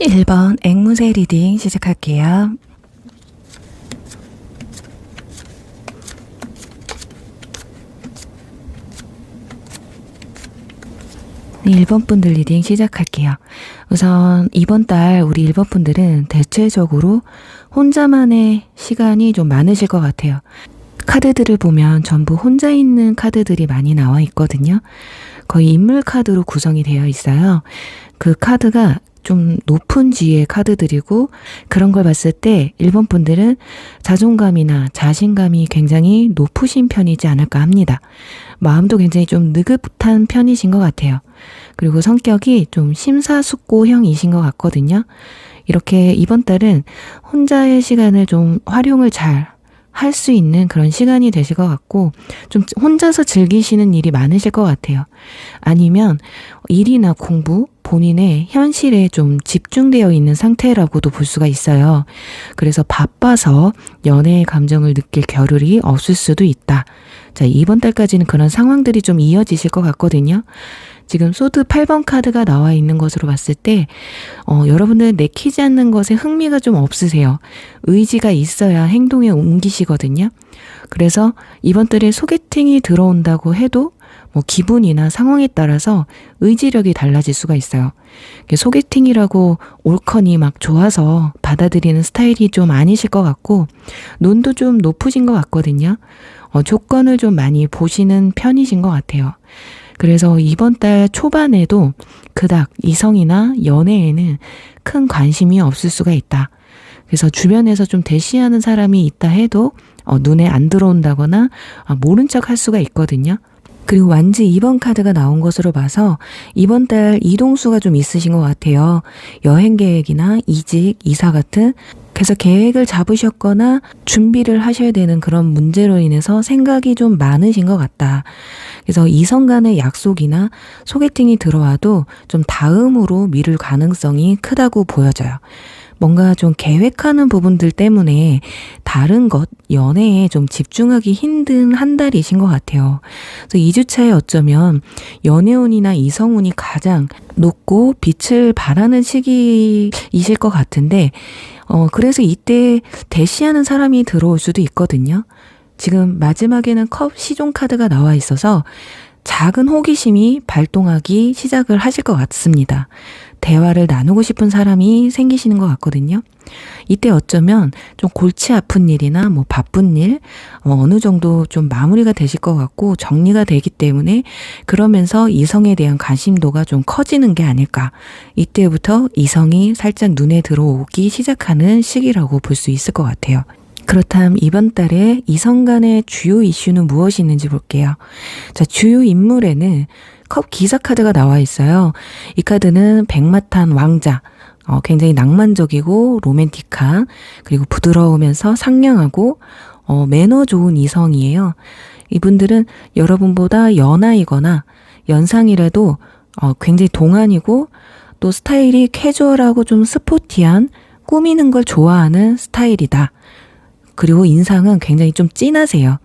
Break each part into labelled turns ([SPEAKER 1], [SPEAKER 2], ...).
[SPEAKER 1] 1번 앵무새 리딩 시작할게요. 네, 1번 분들 리딩 시작할게요. 우선 이번 달 우리 1번 분들은 대체적으로 혼자만의 시간이 좀 많으실 것 같아요. 카드들을 보면 전부 혼자 있는 카드들이 많이 나와 있거든요. 거의 인물 카드로 구성이 되어 있어요. 그 카드가 좀 높은 지위의 카드들이고, 그런 걸 봤을 때 1번 분들은 자존감이나 자신감이 굉장히 높으신 편이지 않을까 합니다. 마음도 굉장히 좀 느긋한 편이신 것 같아요. 그리고 성격이 좀 심사숙고형이신 것 같거든요. 이렇게 이번 달은 혼자의 시간을 좀 활용을 잘 할 수 있는 그런 시간이 되실 것 같고, 좀 혼자서 즐기시는 일이 많으실 것 같아요. 아니면 일이나 공부, 본인의 현실에 좀 집중되어 있는 상태라고도 볼 수가 있어요. 그래서 바빠서 연애의 감정을 느낄 겨를이 없을 수도 있다. 자, 이번 달까지는 그런 상황들이 좀 이어지실 것 같거든요. 지금 소드 8번 카드가 나와 있는 것으로 봤을 때 여러분들 내키지 않는 것에 흥미가 좀 없으세요. 의지가 있어야 행동에 옮기시거든요. 그래서 이번 달에 소개팅이 들어온다고 해도 뭐 기분이나 상황에 따라서 의지력이 달라질 수가 있어요. 소개팅이라고 옳거니 막 좋아서 받아들이는 스타일이 좀 아니실 것 같고, 눈도 좀 높으신 것 같거든요. 조건을 좀 많이 보시는 편이신 것 같아요. 그래서 이번 달 초반에도 그닥 이성이나 연애에는 큰 관심이 없을 수가 있다. 그래서 주변에서 좀 대시하는 사람이 있다 해도 눈에 안 들어온다거나 모른 척 할 수가 있거든요. 그리고 완지 2번 카드가 나온 것으로 봐서 이번 달 이동수가 좀 있으신 것 같아요. 여행 계획이나 이직, 이사 같은, 그래서 계획을 잡으셨거나 준비를 하셔야 되는 그런 문제로 인해서 생각이 좀 많으신 것 같다. 그래서 이성 간의 약속이나 소개팅이 들어와도 좀 다음으로 미룰 가능성이 크다고 보여져요. 뭔가 좀 계획하는 부분들 때문에 다른 것, 연애에 좀 집중하기 힘든 한 달이신 것 같아요. 그래서 2주차에 어쩌면 연애운이나 이성운이 가장 높고 빛을 발하는 시기이실 것 같은데, 그래서 이때 대시하는 사람이 들어올 수도 있거든요. 지금 마지막에는 컵 시종 카드가 나와 있어서 작은 호기심이 발동하기 시작을 하실 것 같습니다. 대화를 나누고 싶은 사람이 생기시는 것 같거든요. 이때 어쩌면 좀 골치 아픈 일이나 뭐 바쁜 일, 어느 정도 좀 마무리가 되실 것 같고 정리가 되기 때문에, 그러면서 이성에 대한 관심도가 좀 커지는 게 아닐까. 이때부터 이성이 살짝 눈에 들어오기 시작하는 시기라고 볼 수 있을 것 같아요. 그렇다면 이번 달에 이성 간의 주요 이슈는 무엇이 있는지 볼게요. 자, 주요 인물에는 컵 기사 카드가 나와 있어요. 이 카드는 백마탄 왕자, 굉장히 낭만적이고 로맨틱한, 그리고 부드러우면서 상냥하고 매너 좋은 이성이에요. 이분들은 여러분보다 연하이거나 연상이라도 굉장히 동안이고, 또 스타일이 캐주얼하고 좀 스포티한, 꾸미는 걸 좋아하는 스타일이다. 그리고 인상은 굉장히 좀 진하세요.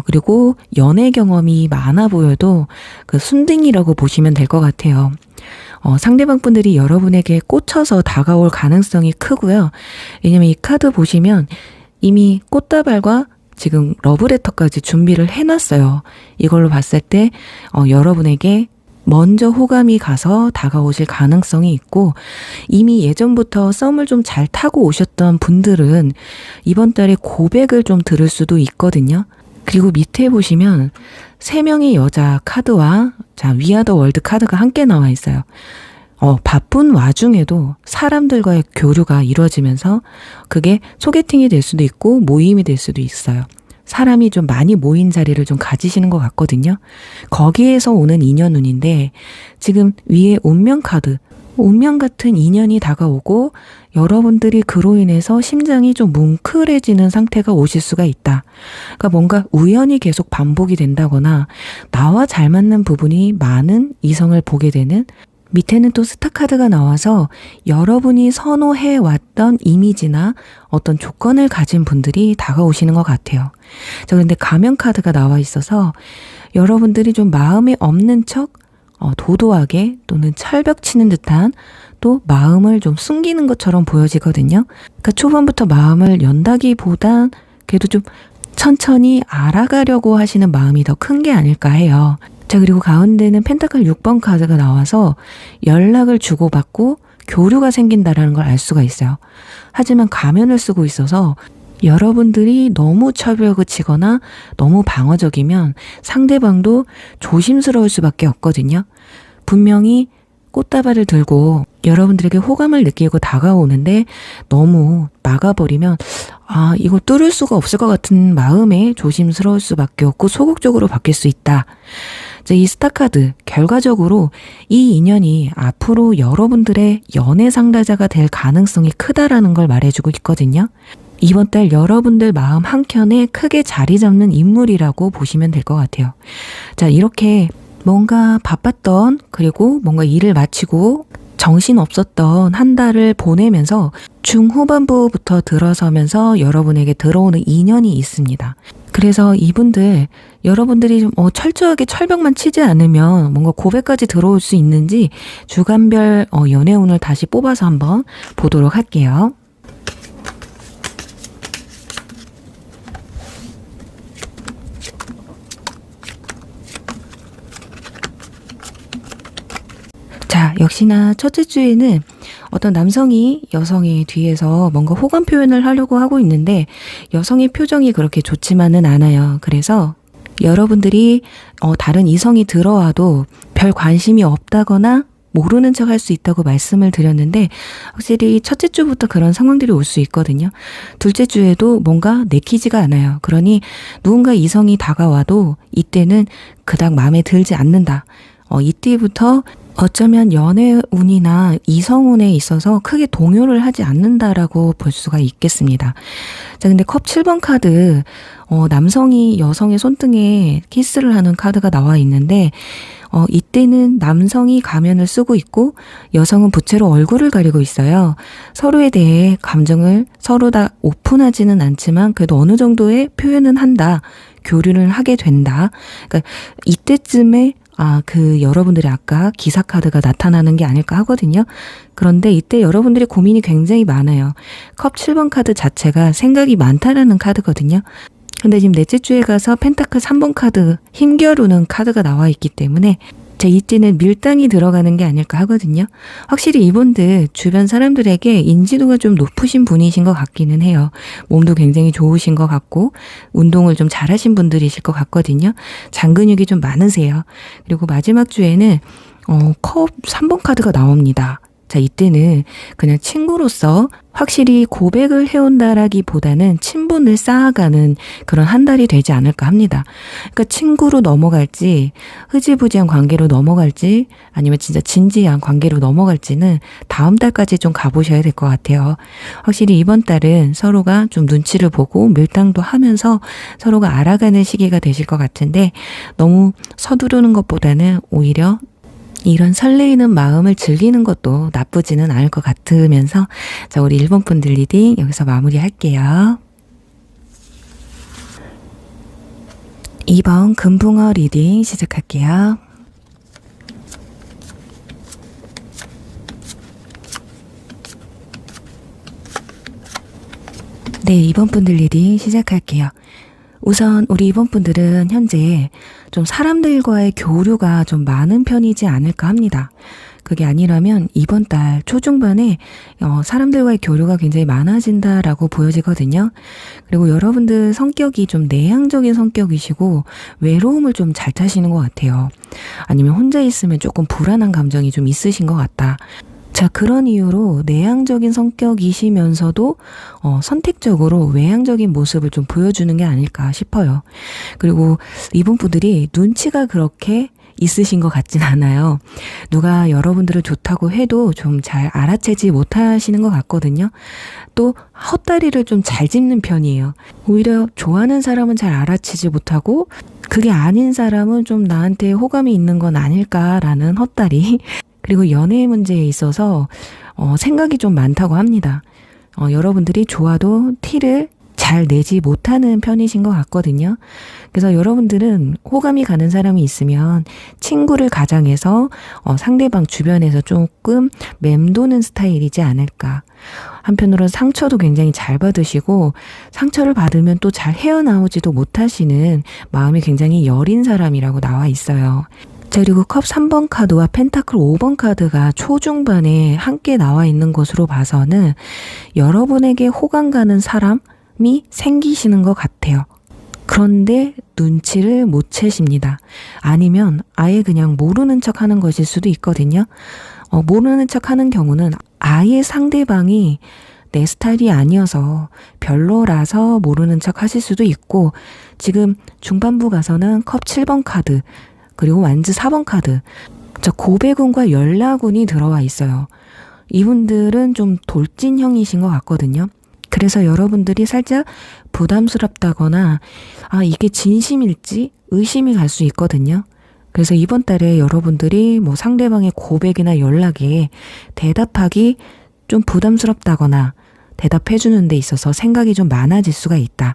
[SPEAKER 1] 그리고 연애 경험이 많아 보여도 그 순딩이라고 보시면 될 것 같아요. 상대방 분들이 여러분에게 꽂혀서 다가올 가능성이 크고요. 왜냐면 이 카드 보시면 이미 꽃다발과 지금 러브레터까지 준비를 해놨어요. 이걸로 봤을 때 여러분에게 먼저 호감이 가서 다가오실 가능성이 있고, 이미 예전부터 썸을 좀 잘 타고 오셨던 분들은 이번 달에 고백을 좀 들을 수도 있거든요. 그리고 밑에 보시면 3명의 여자 카드와 위아더 월드 카드가 함께 나와 있어요. 바쁜 와중에도 사람들과의 교류가 이루어지면서 그게 소개팅이 될 수도 있고 모임이 될 수도 있어요. 사람이 좀 많이 모인 자리를 좀 가지시는 것 같거든요. 거기에서 오는 인연운인데, 지금 위에 운명 카드, 운명 같은 인연이 다가오고 여러분들이 그로 인해서 심장이 좀 뭉클해지는 상태가 오실 수가 있다. 그러니까 뭔가 우연히 계속 반복이 된다거나 나와 잘 맞는 부분이 많은 이성을 보게 되는, 밑에는 또 스타 카드가 나와서 여러분이 선호해 왔던 이미지나 어떤 조건을 가진 분들이 다가오시는 것 같아요. 자, 근데 가면 카드가 나와 있어서 여러분들이 좀 마음에 없는 척 도도하게 또는 철벽 치는 듯한 또 마음을 좀 숨기는 것처럼 보여지거든요. 그러니까 초반부터 마음을 연다기보단 그래도 좀 천천히 알아가려고 하시는 마음이 더 큰 게 아닐까 해요. 자, 그리고 가운데는 펜타클 6번 카드가 나와서 연락을 주고받고 교류가 생긴다라는 걸 알 수가 있어요. 하지만 가면을 쓰고 있어서 여러분들이 너무 철벽을 치거나 너무 방어적이면 상대방도 조심스러울 수밖에 없거든요. 분명히 꽃다발을 들고 여러분들에게 호감을 느끼고 다가오는데 너무 막아버리면 이거 뚫을 수가 없을 것 같은 마음에 조심스러울 수밖에 없고 소극적으로 바뀔 수 있다. 이 스타카드 결과적으로 이 인연이 앞으로 여러분들의 연애 상대자가 될 가능성이 크다라는 걸 말해주고 있거든요. 이번 달 여러분들 마음 한켠에 크게 자리 잡는 인물이라고 보시면 될 것 같아요. 자, 이렇게 뭔가 바빴던 그리고 뭔가 일을 마치고 정신 없었던 한 달을 보내면서 중후반부부터 들어서면서 여러분에게 들어오는 인연이 있습니다. 그래서 이분들 여러분들이 좀 철저하게 철벽만 치지 않으면 뭔가 고백까지 들어올 수 있는지 주간별 연애운을 다시 뽑아서 한번 보도록 할게요. 자, 역시나 첫째 주에는 어떤 남성이 여성의 뒤에서 뭔가 호감 표현을 하려고 하고 있는데 여성의 표정이 그렇게 좋지만은 않아요. 그래서 여러분들이 다른 이성이 들어와도 별 관심이 없다거나 모르는 척 할 수 있다고 말씀을 드렸는데 확실히 첫째 주부터 그런 상황들이 올 수 있거든요. 둘째 주에도 뭔가 내키지가 않아요. 그러니 누군가 이성이 다가와도 이때는 그닥 마음에 들지 않는다. 이때부터 어쩌면 연애운이나 이성운에 있어서 크게 동요를 하지 않는다라고 볼 수가 있겠습니다. 자, 근데 컵 7번 카드, 남성이 여성의 손등에 키스를 하는 카드가 나와 있는데, 이때는 남성이 가면을 쓰고 있고 여성은 부채로 얼굴을 가리고 있어요. 서로에 대해 감정을 서로 다 오픈하지는 않지만 그래도 어느 정도의 표현은 한다. 교류를 하게 된다. 그러니까 이때쯤에 여러분들이 아까 기사 카드가 나타나는 게 아닐까 하거든요. 그런데 이때 여러분들의 고민이 굉장히 많아요. 컵 7번 카드 자체가 생각이 많다라는 카드거든요. 근데 지금 넷째 주에 가서 펜타클 3번 카드, 힘겨루는 카드가 나와 있기 때문에 이때는 밀당이 들어가는 게 아닐까 하거든요. 확실히 이분들 주변 사람들에게 인지도가 좀 높으신 분이신 것 같기는 해요. 몸도 굉장히 좋으신 것 같고 운동을 좀 잘하신 분들이실 것 같거든요. 장근육이 좀 많으세요. 그리고 마지막 주에는 컵 3번 카드가 나옵니다. 자, 이때는 그냥 친구로서 확실히 고백을 해온다라기보다는 친분을 쌓아가는 그런 한 달이 되지 않을까 합니다. 그러니까 친구로 넘어갈지 흐지부지한 관계로 넘어갈지 아니면 진짜 진지한 관계로 넘어갈지는 다음 달까지 좀 가보셔야 될 것 같아요. 확실히 이번 달은 서로가 좀 눈치를 보고 밀당도 하면서 서로가 알아가는 시기가 되실 것 같은데 너무 서두르는 것보다는 오히려 이런 설레이는 마음을 즐기는 것도 나쁘지는 않을 것 같으면서 자, 우리 1번 분들 리딩 여기서 마무리할게요. 2번 금붕어 리딩 시작할게요. 네, 2번 분들 리딩 시작할게요. 우선 우리 2번 분들은 현재 좀 사람들과의 교류가 좀 많은 편이지 않을까 합니다. 그게 아니라면 이번 달 초중반에 사람들과의 교류가 굉장히 많아진다라고 보여지거든요. 그리고 여러분들 성격이 좀 내향적인 성격이시고 외로움을 좀 잘 타시는 것 같아요. 아니면 혼자 있으면 조금 불안한 감정이 좀 있으신 것 같다. 자, 그런 이유로 내향적인 성격이시면서도 선택적으로 외향적인 모습을 좀 보여주는 게 아닐까 싶어요. 그리고 이분 분들이 눈치가 그렇게 있으신 것 같진 않아요. 누가 여러분들을 좋다고 해도 좀 잘 알아채지 못하시는 것 같거든요. 또 헛다리를 좀 잘 짚는 편이에요. 오히려 좋아하는 사람은 잘 알아채지 못하고 그게 아닌 사람은 좀 나한테 호감이 있는 건 아닐까라는 헛다리. 그리고 연애 문제에 있어서 생각이 좀 많다고 합니다. 여러분들이 좋아도 티를 잘 내지 못하는 편이신 것 같거든요. 그래서 여러분들은 호감이 가는 사람이 있으면 친구를 가장해서 상대방 주변에서 조금 맴도는 스타일이지 않을까. 한편으로는 상처도 굉장히 잘 받으시고 상처를 받으면 또 잘 헤어나오지도 못하시는 마음이 굉장히 여린 사람이라고 나와 있어요. 자, 그리고 컵 3번 카드와 펜타클 5번 카드가 초중반에 함께 나와 있는 것으로 봐서는 여러분에게 호감 가는 사람이 생기시는 것 같아요. 그런데 눈치를 못 채십니다. 아니면 아예 그냥 모르는 척 하는 것일 수도 있거든요. 모르는 척 하는 경우는 아예 상대방이 내 스타일이 아니어서 별로라서 모르는 척 하실 수도 있고, 지금 중반부 가서는 컵 7번 카드 그리고 완즈 4번 카드, 자, 고배군과 연라군이 들어와 있어요. 이분들은 좀 돌진형이신 것 같거든요. 그래서 여러분들이 살짝 부담스럽다거나 이게 진심일지 의심이 갈 수 있거든요. 그래서 이번 달에 여러분들이 뭐 상대방의 고백이나 연락에 대답하기 좀 부담스럽다거나 대답해 주는 데 있어서 생각이 좀 많아질 수가 있다.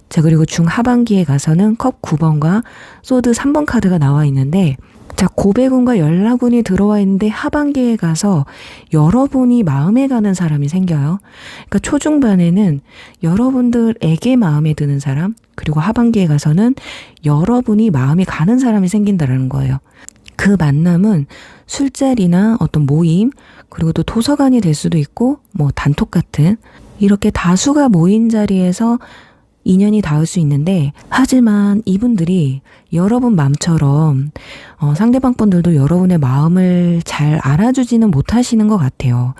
[SPEAKER 1] 자, 그리고 중하반기에 가서는 컵 9번과 소드 3번 카드가 나와 있는데, 자, 고배군과 연라군이 들어와 있는데 하반기에 가서 여러분이 마음에 가는 사람이 생겨요. 그러니까 초중반에는 여러분들에게 마음에 드는 사람, 그리고 하반기에 가서는 여러분이 마음에 가는 사람이 생긴다라는 거예요. 그 만남은 술자리나 어떤 모임, 그리고 또 도서관이 될 수도 있고 뭐 단톡 같은 이렇게 다수가 모인 자리에서 인연이 닿을 수 있는데, 하지만 이분들이 여러분 마음처럼 상대방 분들도 여러분의 마음을 잘 알아주지는 못하시는 것 같아요.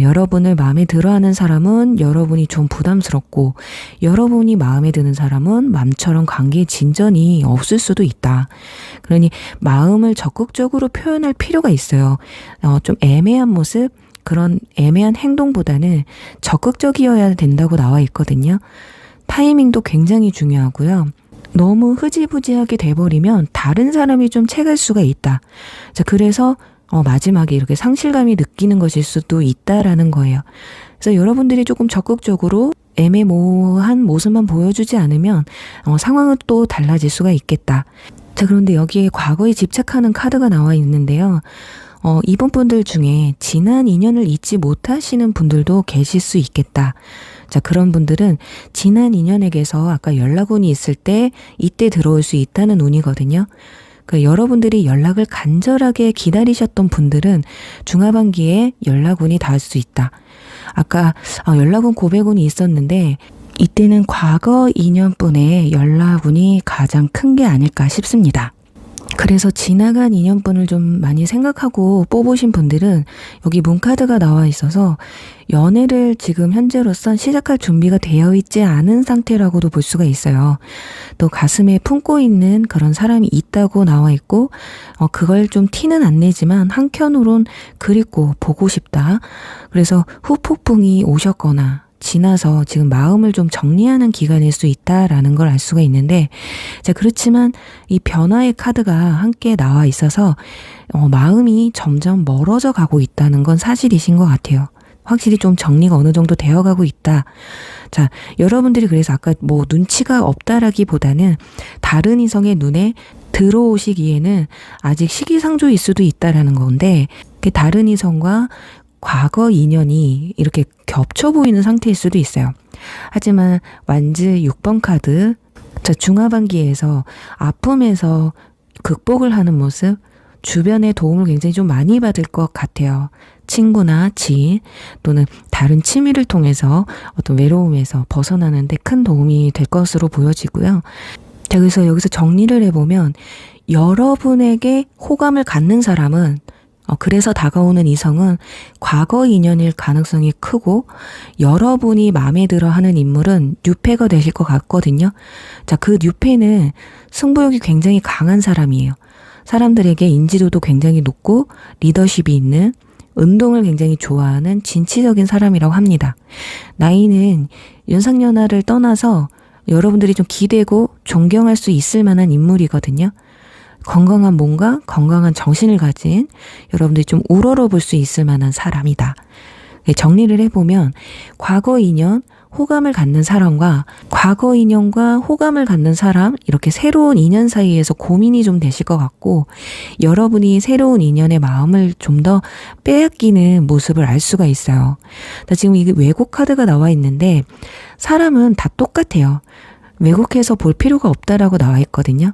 [SPEAKER 1] 여러분을 마음에 들어하는 사람은 여러분이 좀 부담스럽고, 여러분이 마음에 드는 사람은 마음처럼 관계의 진전이 없을 수도 있다. 그러니 마음을 적극적으로 표현할 필요가 있어요. 좀 애매한 모습, 그런 애매한 행동보다는 적극적이어야 된다고 나와 있거든요. 타이밍도 굉장히 중요하고요. 너무 흐지부지하게 돼버리면 다른 사람이 좀 채갈 수가 있다. 자, 그래서 마지막에 이렇게 상실감이 느끼는 것일 수도 있다라는 거예요. 그래서 여러분들이 조금 적극적으로 애매모호한 모습만 보여주지 않으면 상황은 또 달라질 수가 있겠다. 자, 그런데 여기에 과거에 집착하는 카드가 나와 있는데요. 이번 분들 중에 지난 인연을 잊지 못하시는 분들도 계실 수 있겠다. 자, 그런 분들은 지난 인연에게서 아까 연락운이 있을 때 이때 들어올 수 있다는 운이거든요. 여러분들이 연락을 간절하게 기다리셨던 분들은 중하반기에 연락운이 닿을 수 있다. 아까 연락운 고백운이 있었는데 이때는 과거 인연분의 연락운이 가장 큰 게 아닐까 싶습니다. 그래서 지나간 인연분을 좀 많이 생각하고 뽑으신 분들은 여기 문카드가 나와 있어서 연애를 지금 현재로선 시작할 준비가 되어 있지 않은 상태라고도 볼 수가 있어요. 또 가슴에 품고 있는 그런 사람이 있다고 나와 있고, 그걸 좀 티는 안 내지만 한켠으론 그립고 보고 싶다. 그래서 후폭풍이 오셨거나 지나서 지금 마음을 좀 정리하는 기간일 수 있다라는 걸 알 수가 있는데, 자, 그렇지만 이 변화의 카드가 함께 나와 있어서 마음이 점점 멀어져 가고 있다는 건 사실이신 것 같아요. 확실히 좀 정리가 어느 정도 되어 가고 있다. 자, 여러분들이 그래서 아까 뭐 눈치가 없다라기보다는 다른 이성의 눈에 들어오시기에는 아직 시기상조일 수도 있다라는 건데, 그 다른 이성과 과거 인연이 이렇게 겹쳐 보이는 상태일 수도 있어요. 하지만 완즈 6번 카드, 자, 중하반기에서 아픔에서 극복을 하는 모습, 주변의 도움을 굉장히 좀 많이 받을 것 같아요. 친구나 지인 또는 다른 취미를 통해서 어떤 외로움에서 벗어나는데 큰 도움이 될 것으로 보여지고요. 자, 그래서 여기서 정리를 해보면 여러분에게 호감을 갖는 사람은 그래서 다가오는 이성은 과거 인연일 가능성이 크고, 여러분이 마음에 들어 하는 인물은 뉴페가 되실 것 같거든요. 자, 그 뉴페는 승부욕이 굉장히 강한 사람이에요. 사람들에게 인지도도 굉장히 높고 리더십이 있는, 운동을 굉장히 좋아하는 진취적인 사람이라고 합니다. 나이는 윤상연하를 떠나서 여러분들이 좀 기대고 존경할 수 있을 만한 인물이거든요. 건강한 몸과 건강한 정신을 가진, 여러분들이 좀 우러러 볼 수 있을 만한 사람이다. 정리를 해보면 과거 인연 호감을 갖는 사람과 과거 인연과 호감을 갖는 사람, 이렇게 새로운 인연 사이에서 고민이 좀 되실 것 같고, 여러분이 새로운 인연의 마음을 좀 더 빼앗기는 모습을 알 수가 있어요. 지금 이게 왜곡 카드가 나와 있는데 사람은 다 똑같아요. 왜곡해서 볼 필요가 없다라고 나와 있거든요.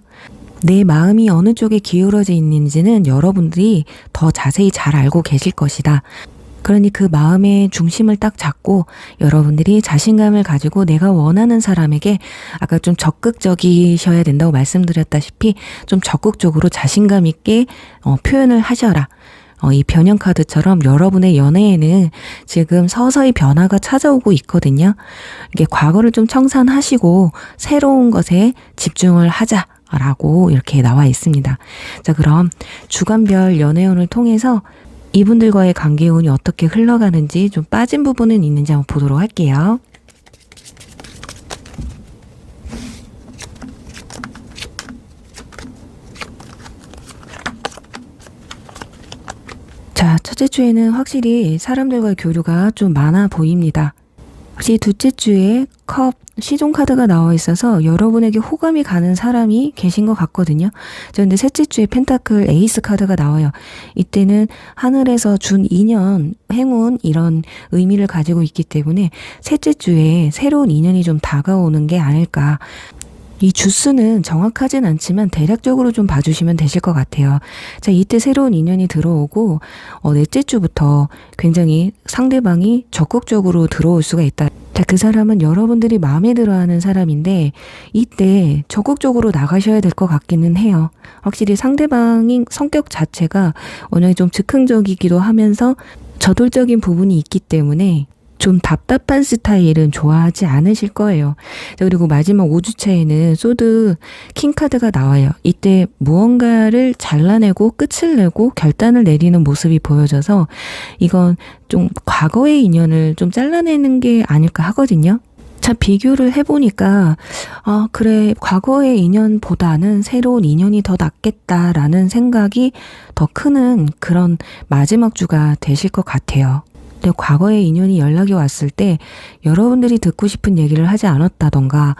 [SPEAKER 1] 내 마음이 어느 쪽에 기울어져 있는지는 여러분들이 더 자세히 잘 알고 계실 것이다. 그러니 그 마음의 중심을 딱 잡고 여러분들이 자신감을 가지고 내가 원하는 사람에게, 아까 좀 적극적이셔야 된다고 말씀드렸다시피 좀 적극적으로 자신감 있게 표현을 하셔라. 이 변형 카드처럼 여러분의 연애에는 지금 서서히 변화가 찾아오고 있거든요. 이게 과거를 좀 청산하시고 새로운 것에 집중을 하자라고 이렇게 나와 있습니다. 자, 그럼 주간별 연애운을 통해서 이분들과의 관계 운이 어떻게 흘러가는지, 좀 빠진 부분은 있는지 한번 보도록 할게요. 자, 첫째 주에는 확실히 사람들과의 교류가 좀 많아 보입니다. 혹시 둘째 주에 컵, 시종 카드가 나와 있어서 여러분에게 호감이 가는 사람이 계신 것 같거든요. 그런데 셋째 주에 펜타클 에이스 카드가 나와요. 이때는 하늘에서 준 인연, 행운, 이런 의미를 가지고 있기 때문에 셋째 주에 새로운 인연이 좀 다가오는 게 아닐까. 이 주수는 정확하진 않지만 대략적으로 좀 봐주시면 되실 것 같아요. 자, 이때 새로운 인연이 들어오고 넷째 주부터 굉장히 상대방이 적극적으로 들어올 수가 있다. 자, 그 사람은 여러분들이 마음에 들어하는 사람인데 이때 적극적으로 나가셔야 될 것 같기는 해요. 확실히 상대방의 성격 자체가 워낙에 좀 즉흥적이기도 하면서 저돌적인 부분이 있기 때문에 좀 답답한 스타일은 좋아하지 않으실 거예요. 자, 그리고 마지막 5주차에는 소드 킹 카드가 나와요. 이때 무언가를 잘라내고 끝을 내고 결단을 내리는 모습이 보여져서 이건 좀 과거의 인연을 좀 잘라내는 게 아닐까 하거든요. 참 비교를 해보니까 그래, 과거의 인연보다는 새로운 인연이 더 낫겠다라는 생각이 더 크는 그런 마지막 주가 되실 것 같아요. 근데 과거의 인연이 연락이 왔을 때 여러분들이 듣고 싶은 얘기를 하지 않았다던가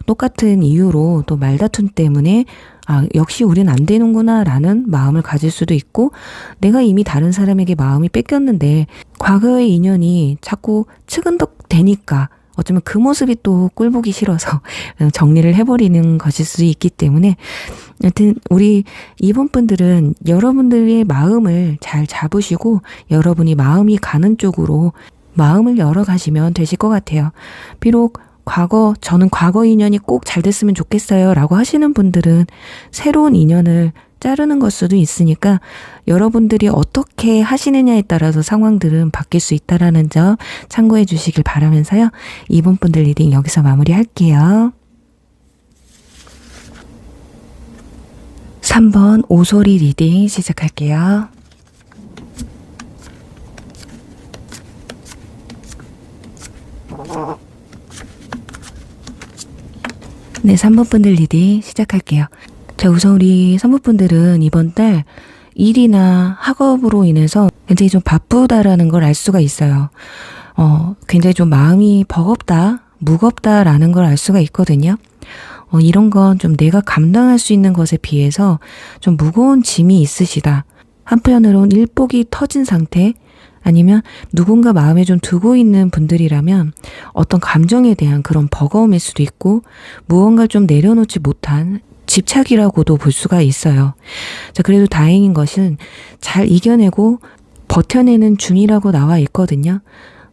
[SPEAKER 1] 똑같은 이유로 또 말다툼 때문에 역시 우린 안 되는구나 라는 마음을 가질 수도 있고, 내가 이미 다른 사람에게 마음이 뺏겼는데 과거의 인연이 자꾸 측은덕 되니까 어쩌면 그 모습이 또 꼴보기 싫어서 정리를 해버리는 것일 수도 있기 때문에, 여튼 우리 이번 분들은 여러분들의 마음을 잘 잡으시고 여러분이 마음이 가는 쪽으로 마음을 열어가시면 되실 것 같아요. 비록 저는 과거 인연이 꼭 잘 됐으면 좋겠어요 라고 하시는 분들은 새로운 인연을 자르는 걸 수도 있으니까 여러분들이 어떻게 하시느냐에 따라서 상황들은 바뀔 수 있다라는 점 참고해 주시길 바라면서요. 이번 분들 리딩 여기서 마무리할게요. 3번 오소리 리딩 시작할게요. 네, 3번 분들 리딩 시작할게요. 자, 우선 우리 3번 분들은 이번 달 일이나 학업으로 인해서 굉장히 좀 바쁘다라는 걸 알 수가 있어요. 굉장히 좀 마음이 버겁다, 무겁다라는 걸 알 수가 있거든요. 이런 건 좀 내가 감당할 수 있는 것에 비해서 좀 무거운 짐이 있으시다. 한편으론 일복이 터진 상태, 아니면 누군가 마음에 좀 두고 있는 분들이라면 어떤 감정에 대한 그런 버거움일 수도 있고, 무언가를 좀 내려놓지 못한 집착이라고도 볼 수가 있어요. 자, 그래도 다행인 것은 잘 이겨내고 버텨내는 중이라고 나와 있거든요.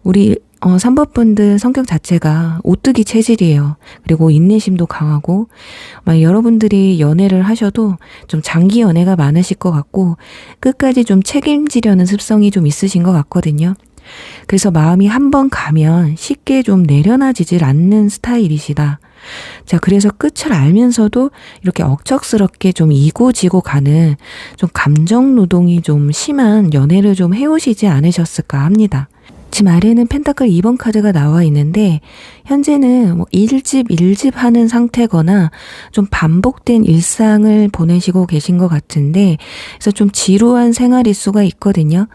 [SPEAKER 1] 우리 3번 분들 성격 자체가 오뚜기 체질이에요. 그리고 인내심도 강하고, 여러분들이 연애를 하셔도 좀 장기 연애가 많으실 것 같고 끝까지 좀 책임지려는 습성이 좀 있으신 것 같거든요. 그래서 마음이 한번 가면 쉽게 좀 내려놔지질 않는 스타일이시다. 자, 그래서 끝을 알면서도 이렇게 억척스럽게 좀 이고 지고 가는 좀 감정 노동이 좀 심한 연애를 좀 해오시지 않으셨을까 합니다. 지금 아래는 펜타클 2번 카드가 나와 있는데 현재는 뭐 1집 하는 상태거나 좀 반복된 일상을 보내시고 계신 것 같은데 그래서 좀 지루한 생활일 수가 있거든요.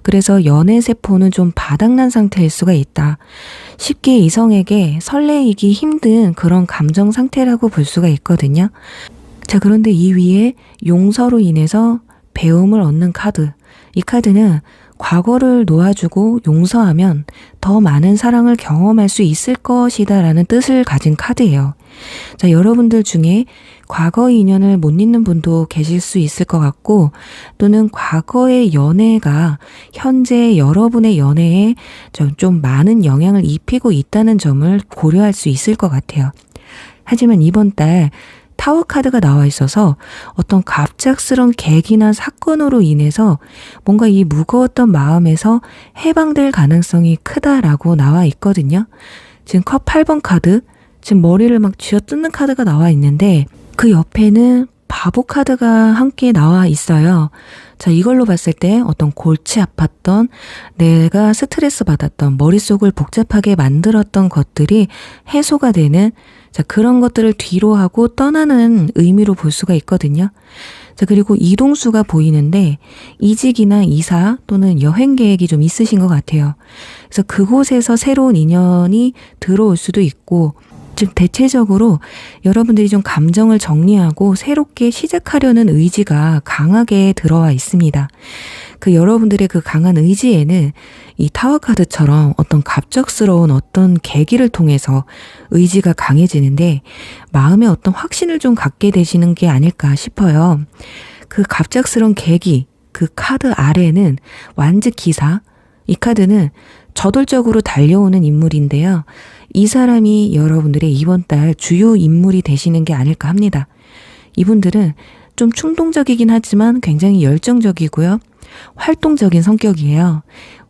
[SPEAKER 1] 그래서 연애 세포는 좀 바닥난 상태일 수가 있다. 쉽게 이성에게 설레이기 힘든 그런 감정 상태라고 볼 수가 있거든요. 자, 그런데 이 위에 용서로 인해서 배움을 얻는 카드. 이 카드는 과거를 놓아주고 용서하면 더 많은 사랑을 경험할 수 있을 것이다 라는 뜻을 가진 카드예요. 자, 여러분들 중에 과거 인연을 못 잊는 분도 계실 수 있을 것 같고 또는 과거의 연애가 현재 여러분의 연애에 좀 많은 영향을 입히고 있다는 점을 고려할 수 있을 것 같아요. 하지만 이번 달 타워 카드가 나와 있어서 어떤 갑작스러운 계기나 사건으로 인해서 뭔가 이 무거웠던 마음에서 해방될 가능성이 크다라고 나와 있거든요. 지금 컵 8번 카드, 지금 머리를 막 쥐어뜯는 카드가 나와 있는데 그 옆에는 바보 카드가 함께 나와 있어요. 자, 이걸로 봤을 때 어떤 골치 아팠던 내가 스트레스 받았던 머릿속을 복잡하게 만들었던 것들이 해소가 되는 자, 그런 것들을 뒤로 하고 떠나는 의미로 볼 수가 있거든요. 자, 그리고 이동수가 보이는데 이직이나 이사 또는 여행 계획이 좀 있으신 것 같아요. 그래서 그곳에서 새로운 인연이 들어올 수도 있고 즉 대체적으로 여러분들이 좀 감정을 정리하고 새롭게 시작하려는 의지가 강하게 들어와 있습니다. 그 여러분들의 그 강한 의지에는 이 타워 카드처럼 어떤 갑작스러운 어떤 계기를 통해서 의지가 강해지는데 마음에 어떤 확신을 좀 갖게 되시는 게 아닐까 싶어요. 그 갑작스러운 계기, 그 카드 아래는 완즈 기사, 이 카드는 저돌적으로 달려오는 인물인데요. 이 사람이 여러분들의 이번 달 주요 인물이 되시는 게 아닐까 합니다. 이분들은 좀 충동적이긴 하지만 굉장히 열정적이고요. 활동적인 성격이에요.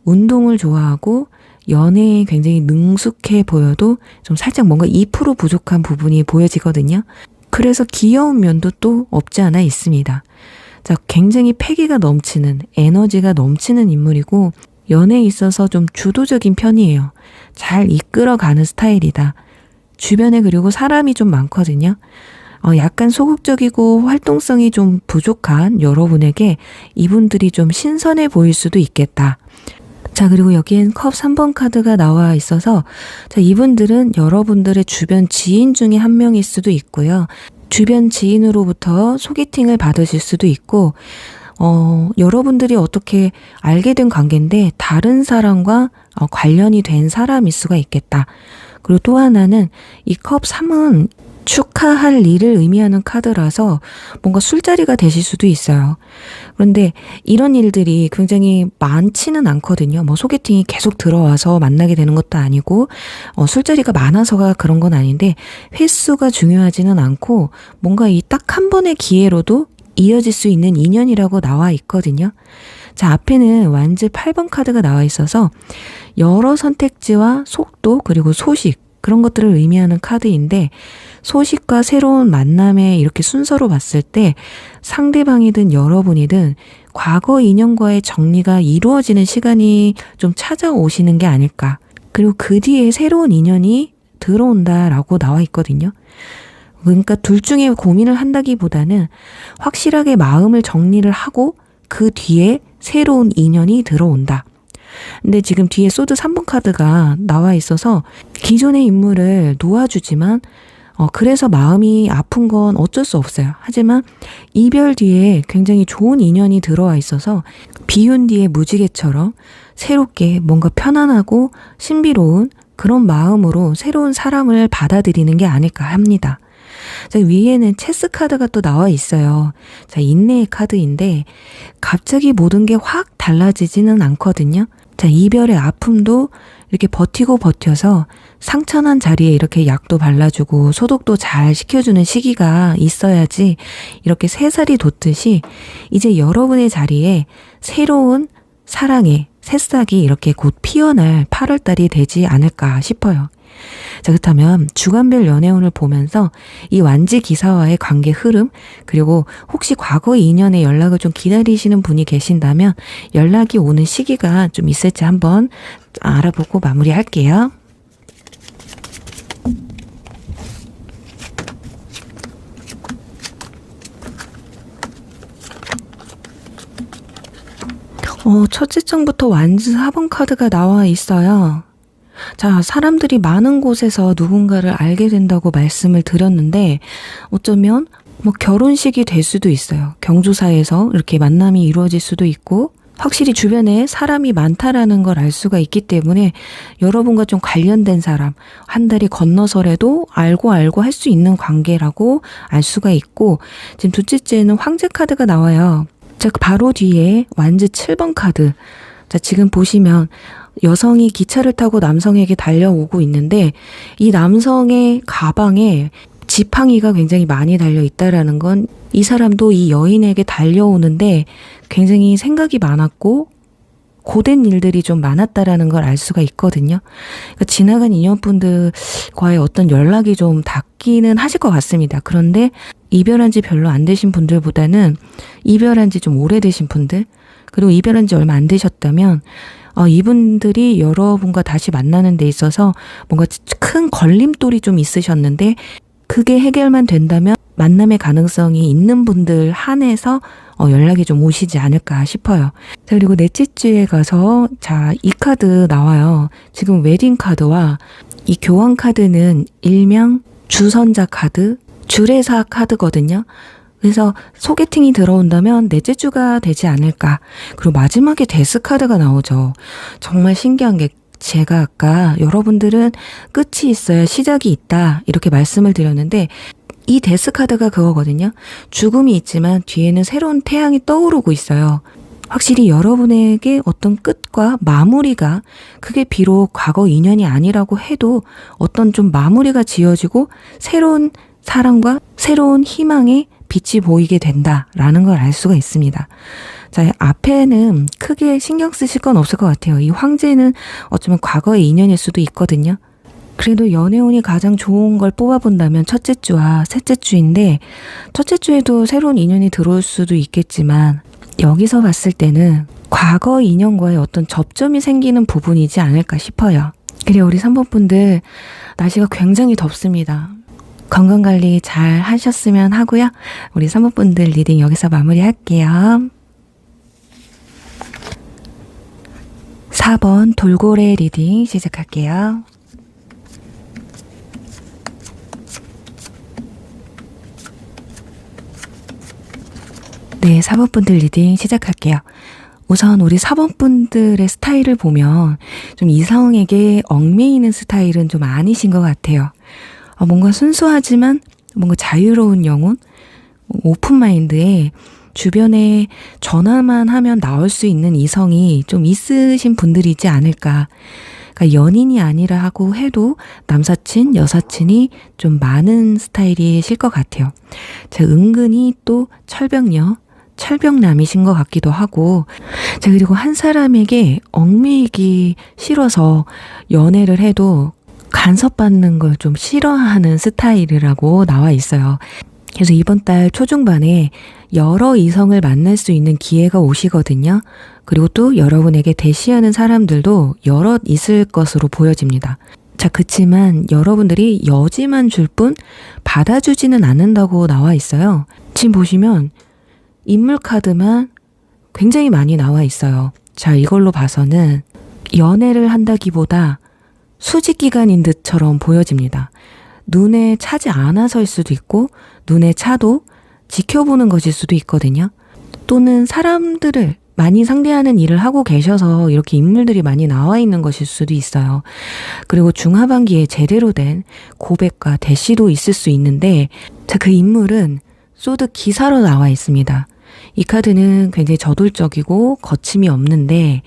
[SPEAKER 1] 운동을 좋아하고 연애에 굉장히 능숙해 보여도 좀 살짝 뭔가 2% 부족한 부분이 보여지거든요. 그래서 귀여운 면도 또 없지 않아 있습니다. 자, 굉장히 패기가 넘치는 에너지가 넘치는 인물이고 연애에 있어서 좀 주도적인 편이에요. 잘 이끌어가는 스타일이다. 주변에 그리고 사람이 좀 많거든요. 약간 소극적이고 활동성이 좀 부족한 여러분에게 이분들이 좀 신선해 보일 수도 있겠다. 자, 그리고 여기엔 컵 3번 카드가 나와 있어서 자, 이분들은 여러분들의 주변 지인 중에 한 명일 수도 있고요. 주변 지인으로부터 소개팅을 받으실 수도 있고 여러분들이 어떻게 알게 된 관계인데 다른 사람과 관련이 된 사람일 수가 있겠다. 그리고 또 하나는 이 컵 3은 축하할 일을 의미하는 카드라서 뭔가 술자리가 되실 수도 있어요. 그런데 이런 일들이 굉장히 많지는 않거든요. 뭐 소개팅이 계속 들어와서 만나게 되는 것도 아니고 술자리가 많아서가 그런 건 아닌데 횟수가 중요하지는 않고 뭔가 이 딱 한 번의 기회로도 이어질 수 있는 인연이라고 나와 있거든요. 자, 앞에는 완즈 8번 카드가 나와 있어서 여러 선택지와 속도 그리고 소식 그런 것들을 의미하는 카드인데 소식과 새로운 만남에 이렇게 순서로 봤을 때 상대방이든 여러분이든 과거 인연과의 정리가 이루어지는 시간이 좀 찾아오시는 게 아닐까. 그리고 그 뒤에 새로운 인연이 들어온다라고 나와 있거든요. 그러니까 둘 중에 고민을 한다기보다는 확실하게 마음을 정리를 하고 그 뒤에 새로운 인연이 들어온다. 근데 지금 뒤에 소드 3번 카드가 나와 있어서 기존의 인물을 놓아주지만 그래서 마음이 아픈 건 어쩔 수 없어요. 하지만 이별 뒤에 굉장히 좋은 인연이 들어와 있어서 비운 뒤에 무지개처럼 새롭게 뭔가 편안하고 신비로운 그런 마음으로 새로운 사람을 받아들이는 게 아닐까 합니다. 자, 위에는 체스 카드가 또 나와 있어요. 자, 인내의 카드인데 갑자기 모든 게 확 달라지지는 않거든요. 자, 이별의 아픔도 이렇게 버티고 버텨서 상처난 자리에 이렇게 약도 발라주고 소독도 잘 시켜주는 시기가 있어야지 이렇게 새살이 돋듯이 이제 여러분의 자리에 새로운 사랑의 새싹이 이렇게 곧 피어날 8월달이 되지 않을까 싶어요. 자, 그렇다면 주간별 연애운을 보면서 이 완지 기사와의 관계 흐름, 그리고 혹시 과거 인연의 연락을 좀 기다리시는 분이 계신다면 연락이 오는 시기가 좀 있을지 한번 알아보고 마무리할게요. 첫째 장부터 완즈 4번 카드가 나와 있어요. 자, 사람들이 많은 곳에서 누군가를 알게 된다고 말씀을 드렸는데 어쩌면 결혼식이 될 수도 있어요. 경조사에서 이렇게 만남이 이루어질 수도 있고, 확실히 주변에 사람이 많다라는 걸 알 수가 있기 때문에 여러분과 좀 관련된 사람, 한 달이 건너서라도 알고 할 수 있는 관계라고 알 수가 있고, 지금 둘째째는 황제 카드가 나와요. 자, 바로 뒤에 완즈 7번 카드. 자, 지금 보시면 여성이 기차를 타고 남성에게 달려오고 있는데 이 남성의 가방에 지팡이가 굉장히 많이 달려 있다라는 건 이 사람도 이 여인에게 달려오는데 굉장히 생각이 많았고 고된 일들이 좀 많았다라는 걸 알 수가 있거든요. 그러니까 지나간 인연분들과의 어떤 연락이 좀 닿기는 하실 것 같습니다. 그런데 이별한 지 별로 안 되신 분들보다는 이별한 지 좀 오래되신 분들, 그리고 이별한 지 얼마 안 되셨다면 이분들이 여러분과 다시 만나는 데 있어서 뭔가 큰 걸림돌이 좀 있으셨는데 그게 해결만 된다면 만남의 가능성이 있는 분들 한해서 연락이 좀 오시지 않을까 싶어요. 자, 그리고 넷째 주에 가서 자, 이 카드 나와요. 지금 웨딩 카드와 이 교환 카드는 일명 주선자 카드, 주례사 카드거든요. 그래서 소개팅이 들어온다면 넷째 주가 되지 않을까. 그리고 마지막에 데스 카드가 나오죠. 정말 신기한 게 제가 아까 여러분들은 끝이 있어야 시작이 있다 이렇게 말씀을 드렸는데 이 데스 카드가 그거거든요. 죽음이 있지만 뒤에는 새로운 태양이 떠오르고 있어요. 확실히 여러분에게 어떤 끝과 마무리가, 그게 비록 과거 인연이 아니라고 해도 어떤 좀 마무리가 지어지고 새로운 사랑과 새로운 희망의 빛이 보이게 된다라는 걸 알 수가 있습니다. 자, 앞에는 크게 신경 쓰실 건 없을 것 같아요. 이 황제는 어쩌면 과거의 인연일 수도 있거든요. 그래도 연애운이 가장 좋은 걸 뽑아본다면 첫째 주와 셋째 주인데, 첫째 주에도 새로운 인연이 들어올 수도 있겠지만 여기서 봤을 때는 과거 인연과의 어떤 접점이 생기는 부분이지 않을까 싶어요. 그리고 우리 3번 분들 날씨가 굉장히 덥습니다. 건강관리 잘 하셨으면 하고요. 우리 3번 분들 리딩 여기서 마무리할게요. 4번 돌고래 리딩 시작할게요. 네, 4번 분들 리딩 시작할게요. 우선 우리 4번 분들의 스타일을 보면 좀 이성에게 얽매이는 스타일은 좀 아니신 것 같아요. 뭔가 순수하지만 뭔가 자유로운 영혼, 오픈마인드에 주변에 전화만 하면 나올 수 있는 이성이 좀 있으신 분들이지 않을까. 그러니까 연인이 아니라 하고 해도 남사친, 여사친이 좀 많은 스타일이실 것 같아요. 자, 은근히 또 철벽남이신 것 같기도 하고, 자, 그리고 한 사람에게 얽매이기 싫어서 연애를 해도 간섭받는 걸 좀 싫어하는 스타일이라고 나와 있어요. 그래서 이번 달 초중반에 여러 이성을 만날 수 있는 기회가 오시거든요. 그리고 또 여러분에게 대시하는 사람들도 여럿 있을 것으로 보여집니다. 자, 그치만 여러분들이 여지만 줄 뿐 받아주지는 않는다고 나와 있어요. 지금 보시면 인물 카드만 굉장히 많이 나와 있어요. 자, 이걸로 봐서는 연애를 한다기보다 수직 기간인 듯처럼 보여집니다. 눈에 차지 않아서일 수도 있고 눈에 차도 지켜보는 것일 수도 있거든요. 또는 사람들을 많이 상대하는 일을 하고 계셔서 이렇게 인물들이 많이 나와 있는 것일 수도 있어요. 그리고 중하반기에 제대로 된 고백과 대시도 있을 수 있는데, 자, 그 인물은 소드 기사로 나와 있습니다. 이 카드는 굉장히 저돌적이고 거침이 없는데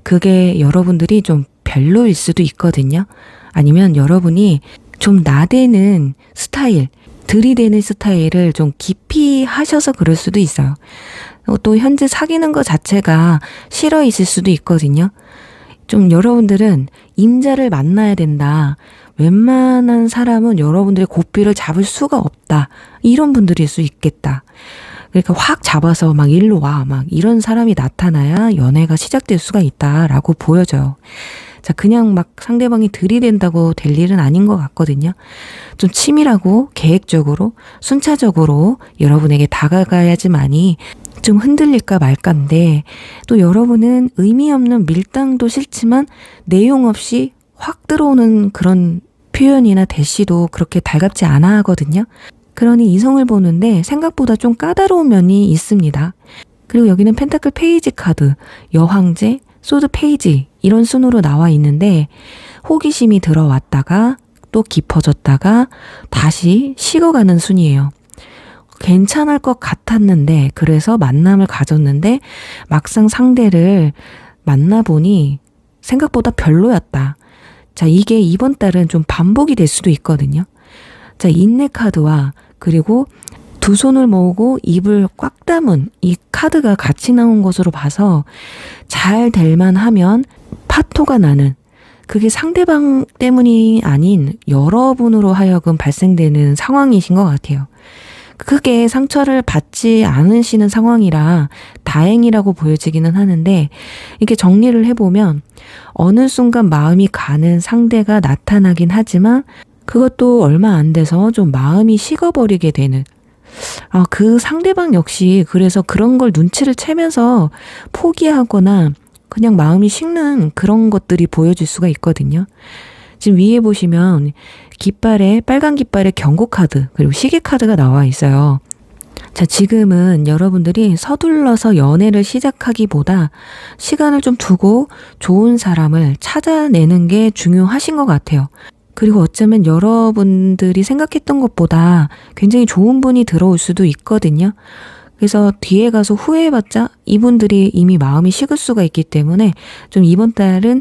[SPEAKER 1] 그게 여러분들이 좀 별로일 수도 있거든요. 아니면 여러분이 좀 나대는 스타일, 들이대는 스타일을 좀 깊이 하셔서 그럴 수도 있어요. 또 현재 사귀는 것 자체가 싫어있을 수도 있거든요. 좀 여러분들은 임자를 만나야 된다. 웬만한 사람은 여러분들의 고삐를 잡을 수가 없다. 이런 분들일 수 있겠다. 그러니까 확 잡아서 막 일로 와. 막 이런 사람이 나타나야 연애가 시작될 수가 있다라고 보여져요. 자, 그냥 막 상대방이 들이댄다고 될 일은 아닌 것 같거든요. 좀 치밀하고 계획적으로 순차적으로 여러분에게 다가가야지만이 좀 흔들릴까 말까인데, 또 여러분은 의미 없는 밀당도 싫지만 내용 없이 확 들어오는 그런 표현이나 대시도 그렇게 달갑지 않아 하거든요. 그러니 이성을 보는데 생각보다 좀 까다로운 면이 있습니다. 그리고 여기는 펜타클 페이지 카드, 여황제, 소드 페이지 이런 순으로 나와 있는데, 호기심이 들어왔다가 또 깊어졌다가 다시 식어가는 순이에요. 괜찮을 것 같았는데, 그래서 만남을 가졌는데 막상 상대를 만나보니 생각보다 별로였다. 자, 이게 이번 달은 좀 반복이 될 수도 있거든요. 자, 인내 카드와 그리고 두 손을 모으고 입을 꽉 다문 이 카드가 같이 나온 것으로 봐서 잘 될만 하면 파토가 나는, 그게 상대방 때문이 아닌 여러분으로 하여금 발생되는 상황이신 것 같아요. 크게 상처를 받지 않으시는 상황이라 다행이라고 보여지기는 하는데, 이렇게 정리를 해보면 어느 순간 마음이 가는 상대가 나타나긴 하지만 그것도 얼마 안 돼서 좀 마음이 식어버리게 되는, 그 상대방 역시 그래서 그런 걸 눈치를 채면서 포기하거나 그냥 마음이 식는 그런 것들이 보여질 수가 있거든요. 지금 위에 보시면 깃발에, 빨간 깃발에 경고 카드 그리고 시계 카드가 나와 있어요. 자, 지금은 여러분들이 서둘러서 연애를 시작하기보다 시간을 좀 두고 좋은 사람을 찾아내는 게 중요하신 것 같아요. 그리고 어쩌면 여러분들이 생각했던 것보다 굉장히 좋은 분이 들어올 수도 있거든요. 그래서 뒤에 가서 후회해봤자 이분들이 이미 마음이 식을 수가 있기 때문에 좀 이번 달은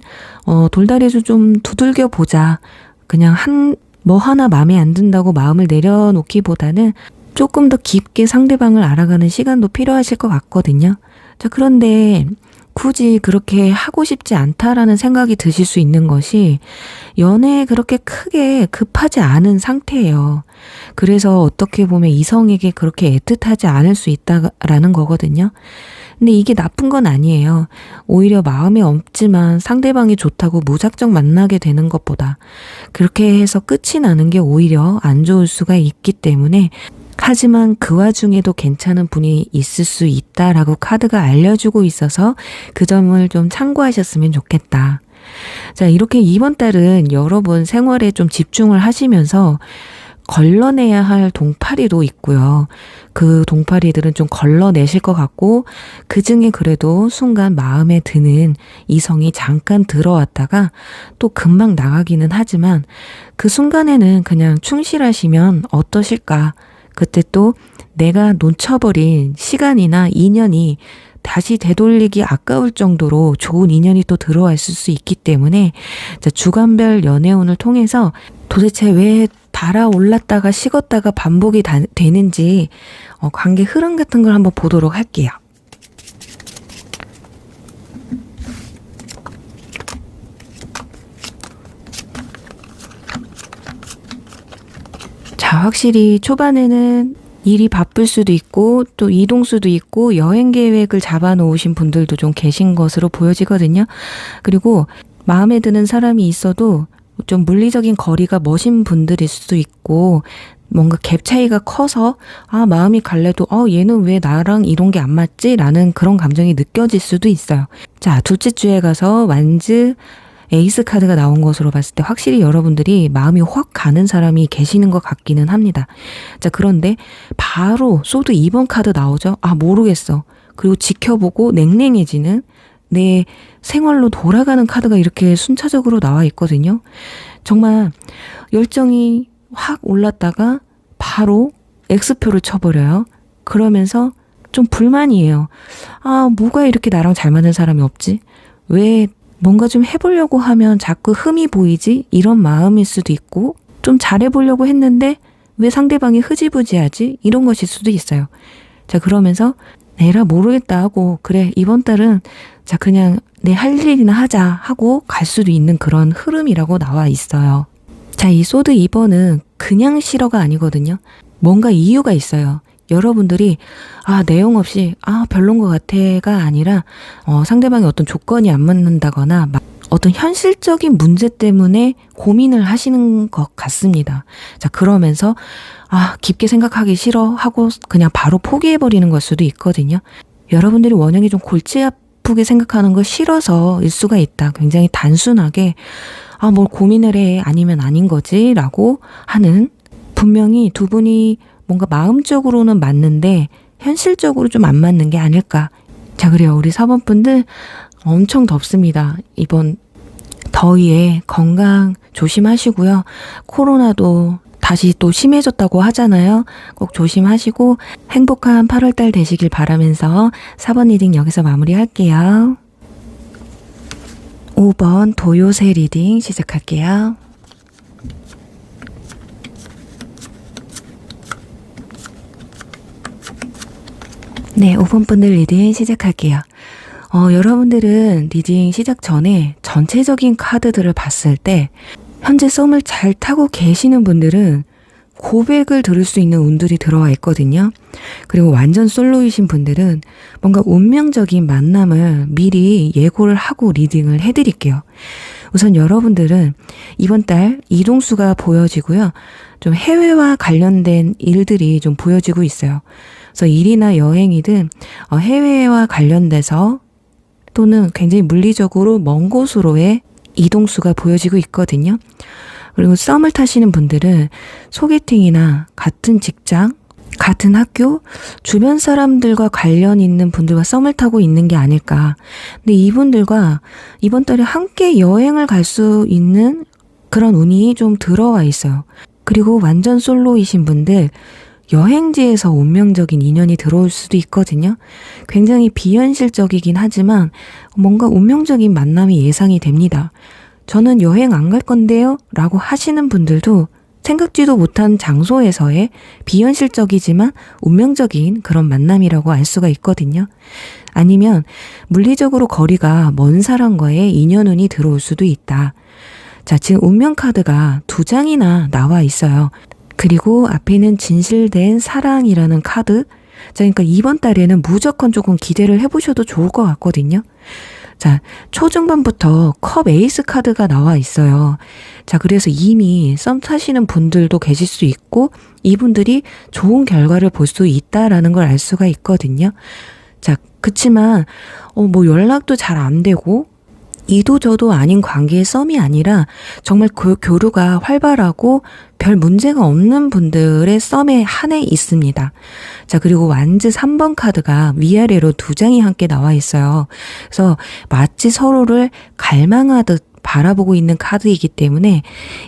[SPEAKER 1] 돌다리에서 좀 두들겨 보자. 그냥 뭐 하나 마음에 안 든다고 마음을 내려놓기보다는 조금 더 깊게 상대방을 알아가는 시간도 필요하실 것 같거든요. 자, 그런데 굳이 그렇게 하고 싶지 않다라는 생각이 드실 수 있는 것이, 연애에 그렇게 크게 급하지 않은 상태예요. 그래서 어떻게 보면 이성에게 그렇게 애틋하지 않을 수 있다라는 거거든요. 근데 이게 나쁜 건 아니에요. 오히려 마음에 없지만 상대방이 좋다고 무작정 만나게 되는 것보다 그렇게 해서 끝이 나는 게 오히려 안 좋을 수가 있기 때문에, 하지만 그 와중에도 괜찮은 분이 있을 수 있다라고 카드가 알려주고 있어서 그 점을 좀 참고하셨으면 좋겠다. 자, 이렇게 이번 달은 여러분 생활에 좀 집중을 하시면서 걸러내야 할 동파리도 있고요. 그 동파리들은 좀 걸러내실 것 같고, 그 중에 그래도 순간 마음에 드는 이성이 잠깐 들어왔다가 또 금방 나가기는 하지만 그 순간에는 그냥 충실하시면 어떠실까? 그때 또 내가 놓쳐버린 시간이나 인연이 다시 되돌리기 아까울 정도로 좋은 인연이 또 들어와 있을 수 있기 때문에, 자, 주간별 연애운을 통해서 도대체 왜 달아올랐다가 식었다가 반복이 되는지 관계 흐름 같은 걸 한번 보도록 할게요. 자, 확실히 초반에는 일이 바쁠 수도 있고 또 이동 수도 있고 여행 계획을 잡아 놓으신 분들도 좀 계신 것으로 보여지거든요. 그리고 마음에 드는 사람이 있어도 좀 물리적인 거리가 머신 분들일 수도 있고, 뭔가 갭 차이가 커서 마음이 갈래도 얘는 왜 나랑 이런 게 안 맞지? 라는 그런 감정이 느껴질 수도 있어요. 자, 둘째 주에 가서 완즈 에이스 카드가 나온 것으로 봤을 때 확실히 여러분들이 마음이 확 가는 사람이 계시는 것 같기는 합니다. 자, 그런데 바로 소드 2번 카드 나오죠? 모르겠어. 그리고 지켜보고 냉랭해지는, 내 생활로 돌아가는 카드가 이렇게 순차적으로 나와 있거든요. 정말 열정이 확 올랐다가 바로 X표를 쳐버려요. 그러면서 좀 불만이에요. 뭐가 이렇게 나랑 잘 맞는 사람이 없지? 왜 뭔가 좀 해보려고 하면 자꾸 흠이 보이지? 이런 마음일 수도 있고, 좀 잘해보려고 했는데 왜 상대방이 흐지부지하지? 이런 것일 수도 있어요. 자, 그러면서 에라 모르겠다 하고, 그래 이번 달은 자 그냥 내 할 일이나 하자 하고 갈 수도 있는 그런 흐름이라고 나와 있어요. 자, 이 소드 2번은 그냥 싫어가 아니거든요. 뭔가 이유가 있어요. 여러분들이 내용 없이 별론 것 같아가 아니라 상대방의 어떤 조건이 안 맞는다거나 어떤 현실적인 문제 때문에 고민을 하시는 것 같습니다. 자, 그러면서 깊게 생각하기 싫어 하고 그냥 바로 포기해버리는 걸 수도 있거든요. 여러분들이 원영이 좀 골치 아프게 생각하는 거 싫어서일 수가 있다. 굉장히 단순하게 뭘 고민을 해 아니면 아닌 거지 라고 하는, 분명히 두 분이 뭔가 마음적으로는 맞는데 현실적으로 좀 안 맞는 게 아닐까. 자, 그래요. 우리 4번 분들 엄청 덥습니다. 이번 더위에 건강 조심하시고요. 코로나도 다시 또 심해졌다고 하잖아요. 꼭 조심하시고 행복한 8월달 되시길 바라면서 4번 리딩 여기서 마무리할게요. 5번 도요새 리딩 시작할게요. 네, 5번 분들 리딩 시작할게요. 여러분들은 리딩 시작 전에 전체적인 카드들을 봤을 때 현재 썸을 잘 타고 계시는 분들은 고백을 들을 수 있는 운들이 들어와 있거든요. 그리고 완전 솔로이신 분들은 뭔가 운명적인 만남을 미리 예고를 하고 리딩을 해드릴게요. 우선 여러분들은 이번 달 이동수가 보여지고요. 좀 해외와 관련된 일들이 좀 보여지고 있어요. 그래서 일이나 여행이든 해외와 관련돼서 또는 굉장히 물리적으로 먼 곳으로의 이동수가 보여지고 있거든요. 그리고 썸을 타시는 분들은 소개팅이나 같은 직장, 같은 학교, 주변 사람들과 관련 있는 분들과 썸을 타고 있는 게 아닐까. 근데 이분들과 이번 달에 함께 여행을 갈 수 있는 그런 운이 좀 들어와 있어요. 그리고 완전 솔로이신 분들, 여행지에서 운명적인 인연이 들어올 수도 있거든요. 굉장히 비현실적이긴 하지만 뭔가 운명적인 만남이 예상이 됩니다. 저는 여행 안 갈 건데요 라고 하시는 분들도 생각지도 못한 장소에서의 비현실적이지만 운명적인 그런 만남이라고 알 수가 있거든요. 아니면 물리적으로 거리가 먼 사람과의 인연운이 들어올 수도 있다. 자, 지금 운명 카드가 2장이나 나와 있어요. 그리고 앞에는 진실된 사랑이라는 카드. 자, 그러니까 이번 달에는 무조건 조금 기대를 해보셔도 좋을 것 같거든요. 자, 초중반부터 컵 에이스 카드가 나와 있어요. 자, 그래서 이미 썸 타시는 분들도 계실 수 있고 이분들이 좋은 결과를 볼 수 있다라는 걸 알 수가 있거든요. 자, 그치만 연락도 잘 안 되고 이도저도 아닌 관계의 썸이 아니라 정말 교류가 활발하고 별 문제가 없는 분들의 썸에 한해 있습니다. 자, 그리고 완즈 3번 카드가 위아래로 2장이 함께 나와 있어요. 그래서 마치 서로를 갈망하듯 바라보고 있는 카드이기 때문에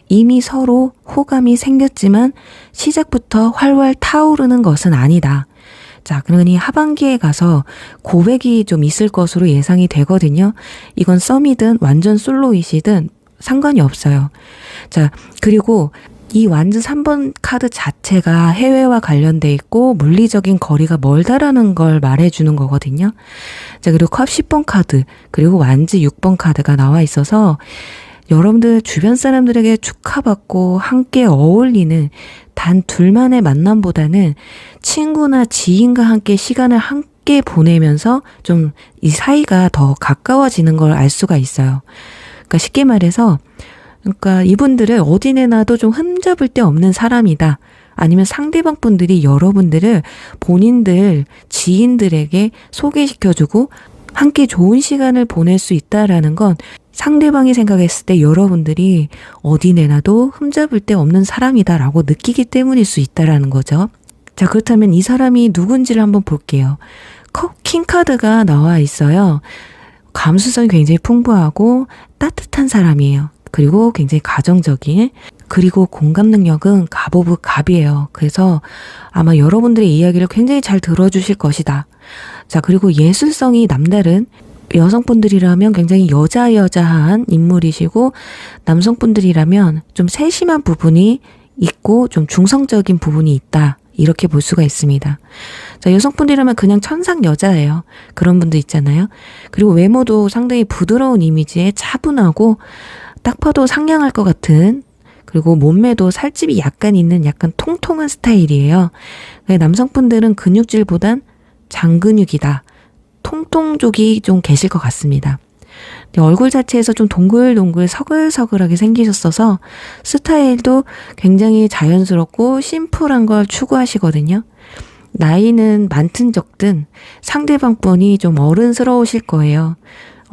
[SPEAKER 1] 이미 서로 호감이 생겼지만 시작부터 활활 타오르는 것은 아니다. 자, 그러니 하반기에 가서 고백이 좀 있을 것으로 예상이 되거든요. 이건 썸이든 완전 솔로이시든 상관이 없어요. 자, 그리고 이 완즈 3번 카드 자체가 해외와 관련돼 있고 물리적인 거리가 멀다라는 걸 말해주는 거거든요. 자, 그리고 컵 10번 카드, 그리고 완즈 6번 카드가 나와 있어서 여러분들 주변 사람들에게 축하받고 함께 어울리는 단 둘만의 만남보다는 친구나 지인과 함께 시간을 함께 보내면서 좀 이 사이가 더 가까워지는 걸 알 수가 있어요. 그러니까 쉽게 말해서 이분들을 어디 내놔도 좀 흠잡을 데 없는 사람이다. 아니면 상대방 분들이 여러분들을 본인들 지인들에게 소개시켜주고 함께 좋은 시간을 보낼 수 있다라는 건 상대방이 생각했을 때 여러분들이 어디 내놔도 흠잡을 데 없는 사람이다라고 느끼기 때문일 수 있다라는 거죠. 자, 그렇다면 이 사람이 누군지를 한번 볼게요. 킹카드가 나와 있어요. 감수성이 굉장히 풍부하고 따뜻한 사람이에요. 그리고 굉장히 가정적인, 그리고 공감 능력은 갑 오브 갑이에요. 그래서 아마 여러분들의 이야기를 굉장히 잘 들어주실 것이다. 자, 그리고 예술성이 남다른 여성분들이라면 굉장히 여자여자한 인물이시고 남성분들이라면 좀 세심한 부분이 있고 좀 중성적인 부분이 있다. 이렇게 볼 수가 있습니다. 자, 여성분들이라면 그냥 천상 여자예요. 그런 분도 있잖아요. 그리고 외모도 상당히 부드러운 이미지에 차분하고 딱 봐도 상냥할 것 같은, 그리고 몸매도 살집이 약간 있는 약간 통통한 스타일이에요. 남성분들은 근육질보단 장근육이다, 통통족이 좀 계실 것 같습니다. 얼굴 자체에서 좀 동글동글 서글서글하게 생기셨어서 스타일도 굉장히 자연스럽고 심플한 걸 추구하시거든요. 나이는 많든 적든 상대방 분이 좀 어른스러우실 거예요.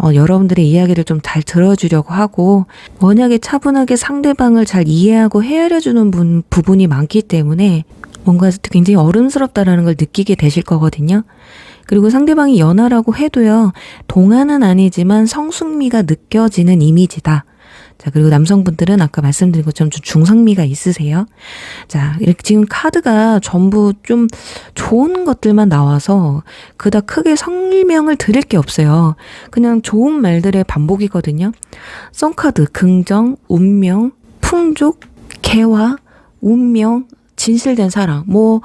[SPEAKER 1] 여러분들의 이야기를 좀 잘 들어주려고 하고 워낙에 차분하게 상대방을 잘 이해하고 헤아려주는 부분이 많기 때문에 뭔가 굉장히 어른스럽다라는 걸 느끼게 되실 거거든요. 그리고 상대방이 연하라고 해도요, 동안은 아니지만 성숙미가 느껴지는 이미지다. 자, 그리고 남성분들은 아까 말씀드린 것처럼 좀 중성미가 있으세요. 자, 이렇게 지금 카드가 전부 좀 좋은 것들만 나와서 그닥 크게 설명을 드릴 게 없어요. 그냥 좋은 말들의 반복이거든요. 썬카드, 긍정, 운명, 풍족, 개화, 운명, 진실된 사랑, 뭐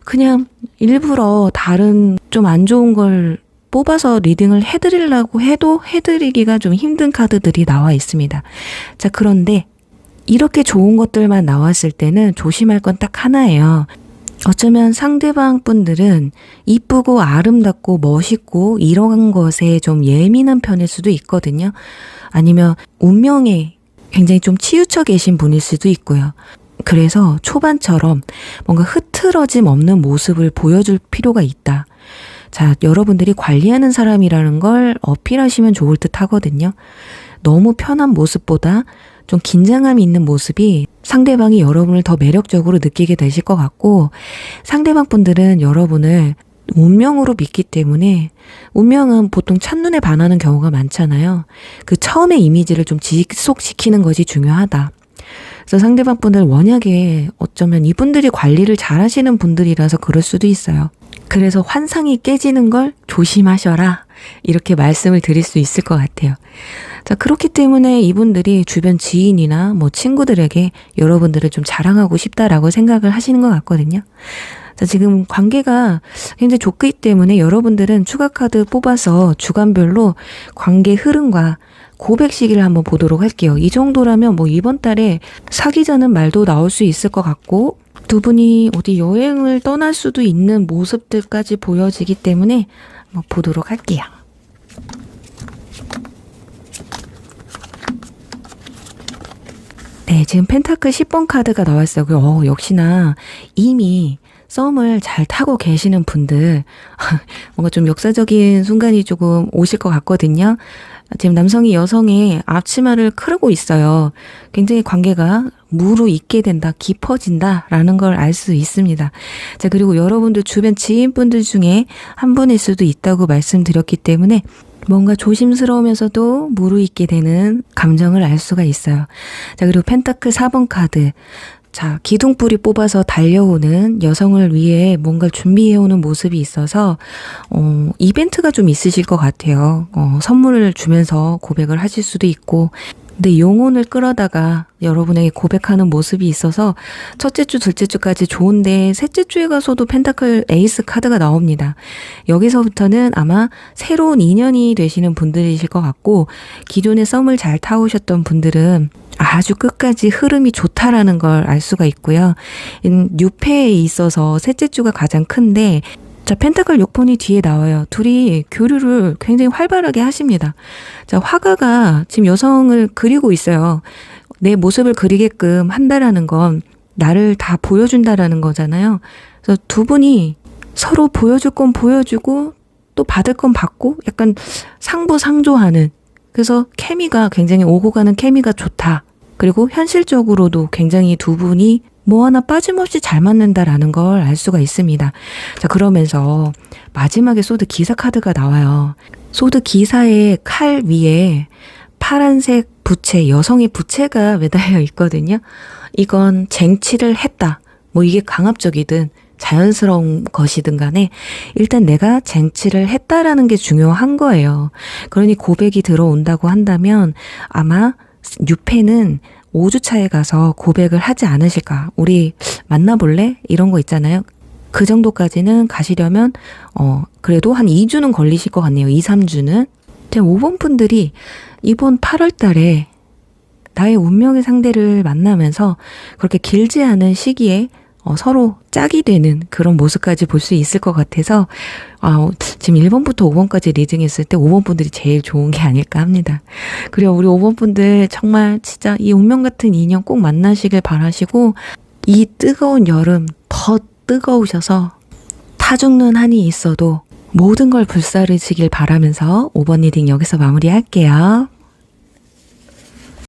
[SPEAKER 1] 그냥 일부러 다른 좀 안 좋은 걸 뽑아서 리딩을 해드리려고 해도 해드리기가 좀 힘든 카드들이 나와 있습니다. 자, 그런데 이렇게 좋은 것들만 나왔을 때는 조심할 건 딱 하나예요. 어쩌면 상대방 분들은 이쁘고 아름답고 멋있고 이런 것에 좀 예민한 편일 수도 있거든요. 아니면 운명에 굉장히 좀 치우쳐 계신 분일 수도 있고요. 그래서 초반처럼 뭔가 흐트러짐 없는 모습을 보여줄 필요가 있다. 자, 여러분들이 관리하는 사람이라는 걸 어필하시면 좋을 듯 하거든요. 너무 편한 모습보다 좀 긴장감이 있는 모습이 상대방이 여러분을 더 매력적으로 느끼게 되실 것 같고, 상대방 분들은 여러분을 운명으로 믿기 때문에, 운명은 보통 첫눈에 반하는 경우가 많잖아요. 그 처음의 이미지를 좀 지속시키는 것이 중요하다. 그래서 상대방 분들 워낙에 어쩌면 이분들이 관리를 잘 하시는 분들이라서 그럴 수도 있어요. 그래서 환상이 깨지는 걸 조심하셔라, 이렇게 말씀을 드릴 수 있을 것 같아요. 자, 그렇기 때문에 이분들이 주변 지인이나 뭐 친구들에게 여러분들을 좀 자랑하고 싶다라고 생각을 하시는 것 같거든요. 자, 지금 관계가 굉장히 좋기 때문에 여러분들은 추가 카드 뽑아서 주간별로 관계 흐름과 고백 시기를 한번 보도록 할게요. 이 정도라면 뭐 이번 달에 사귀자는 말도 나올 수 있을 것 같고, 두 분이 어디 여행을 떠날 수도 있는 모습들까지 보여지기 때문에 한번 보도록 할게요. 네, 지금 펜타클 10번 카드가 나왔어요. 역시나 이미 썸을 잘 타고 계시는 분들, 뭔가 좀 역사적인 순간이 조금 오실 것 같거든요. 지금 남성이 여성의 앞치마를 크르고 있어요. 굉장히 관계가 무르익게 된다, 깊어진다라는 걸 알 수 있습니다. 자, 그리고 여러분들 주변 지인분들 중에 한 분일 수도 있다고 말씀드렸기 때문에 뭔가 조심스러우면서도 무르익게 되는 감정을 알 수가 있어요. 자, 그리고 펜타클 4번 카드. 자, 기둥뿌리 뽑아서 달려오는 여성을 위해 뭔가를 준비해오는 모습이 있어서 이벤트가 좀 있으실 것 같아요. 선물을 주면서 고백을 하실 수도 있고, 근데 영혼을 끌어다가 여러분에게 고백하는 모습이 있어서 첫째 주, 둘째 주까지 좋은데 셋째 주에 가서도 펜타클 에이스 카드가 나옵니다. 여기서부터는 아마 새로운 인연이 되시는 분들이실 것 같고, 기존에 썸을 잘 타오셨던 분들은 아주 끝까지 흐름이 좋다라는 걸 알 수가 있고요. 뉴페에 있어서 셋째 주가 가장 큰데, 자, 펜타클 6번이 뒤에 나와요. 둘이 교류를 굉장히 활발하게 하십니다. 자, 화가가 지금 여성을 그리고 있어요. 내 모습을 그리게끔 한다라는 건 나를 다 보여준다라는 거잖아요. 그래서 두 분이 서로 보여줄 건 보여주고 또 받을 건 받고 약간 상부상조하는, 그래서 케미가 굉장히 오고 가는 케미가 좋다. 그리고 현실적으로도 굉장히 두 분이 뭐 하나 빠짐없이 잘 맞는다라는 걸 알 수가 있습니다. 자, 그러면서 마지막에 소드 기사 카드가 나와요. 소드 기사의 칼 위에 파란색 부채, 여성의 부채가 매달려 있거든요. 이건 쟁취를 했다. 뭐 이게 강압적이든 자연스러운 것이든 간에 일단 내가 쟁취를 했다라는 게 중요한 거예요. 그러니 고백이 들어온다고 한다면 아마 뉴페는 5주 차에 가서 고백을 하지 않으실까. 우리 만나볼래? 이런 거 있잖아요. 그 정도까지는 가시려면 그래도 한 2주는 걸리실 것 같네요. 2, 3주는. 제 5번 분들이 이번 8월 달에 나의 운명의 상대를 만나면서 그렇게 길지 않은 시기에 서로 짝이 되는 그런 모습까지 볼 수 있을 것 같아서 지금 1번부터 5번까지 리딩했을 때 5번 분들이 제일 좋은 게 아닐까 합니다. 그리고 우리 5번 분들 정말 진짜 이 운명 같은 인연 꼭 만나시길 바라시고 이 뜨거운 여름 더 뜨거우셔서 타 죽는 한이 있어도 모든 걸 불사르시길 바라면서 5번 리딩 여기서 마무리할게요.